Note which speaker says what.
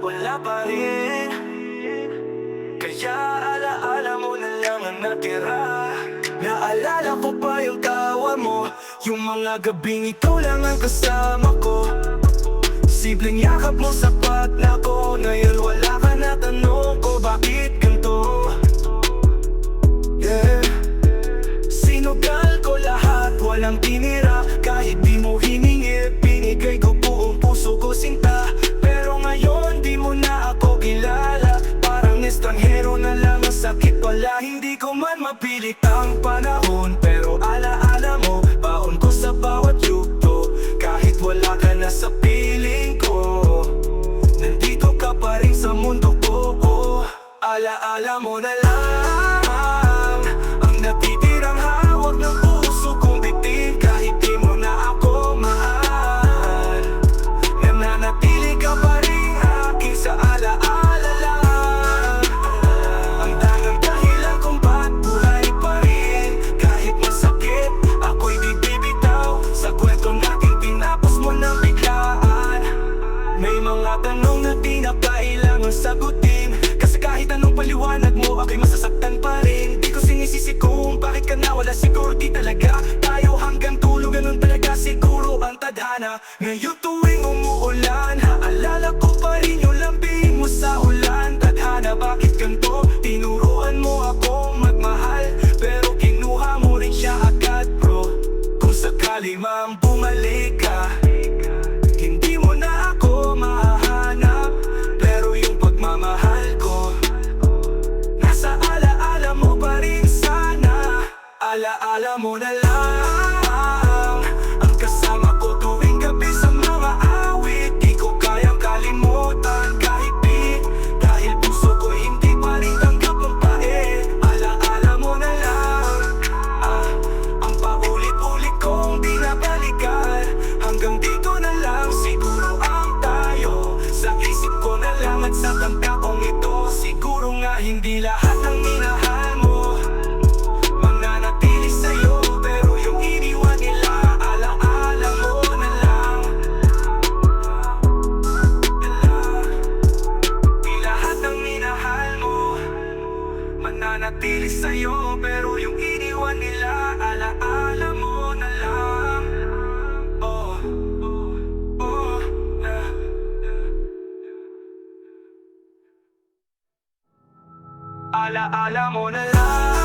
Speaker 1: wala pa rin. Kaya alaala mo na lang ang natira. Naalala ko pa yung tawa mo, yung mga gabing ikaw lang ang kasama ko. Simpleng yakap mo sapat na ko. Ngayon wala ka na, tanong ko bakit ganito. Yeah. Sinugal ko lahat, walang tinira. Kahit di mo hiningi, binigay ko buong puso ko sinta. Pero ngayon di mo na ako kilala. Parang estranghero na lang, ang sakit pala. Hindi ko man mapilit ang panahon, pero alaala mo, baon ko sa bawat yugto. Kahit wala ka na sa piling ko, nandito ka pa rin sa mundo ko. Alaala mo na lang ang natitirang hawak ng puso kong bitin. Kahit di mo na ako mahal, nananatili ka pa rin aking sa alaala lang. Ang tangang dahilan kung ba't buhay pa rin. Kahit masakit, ako'y di bibitaw sa kwento natin tinapos mo ng biglaan. May mga tanong na di na kailangang sagutin, kasi kahit anong paliwanag mo, ako'y masasaktan pa rin. Di ko sinisisi kung bakit ka nawala, siguro di talaga tayo hanggang tulo. Ganun talaga siguro ang tadhana. Ngayon tuwing umuulan, naalala ko pa rin yung lambing mo sa ulan. Tadhana, bakit ganito? Tinuruan mo akong magmahal, pero kinuha mo rin siya agad bro. Kung sakali mang bumalik ka, hindi mo na ako mahahanap. Pero yung pagmamahal ko, nasa alaala mo pa rin sana. Alaala mo na lang ang kasama ko tuwing gabi sa mga awit. Di ko kayang kalimutan kahit di, dahil puso ko hindi pa rin tanggap ang pait. Alaala mo na lang ang paulit-ulit kong binabalikan. Hanggang dito na lang siguro ang tayo. Sa isip ko na lang at sa tanda kong ito, siguro nga hindi lahat ng minahal mo mananatili sa'yo, pero yung iniwan nila, alaala mo na lang. Di lahat ng minahal mo mananatili sa'yo, pero yung iniwan nila, alaala mo na lang. Oh, oh, alaala mo na lang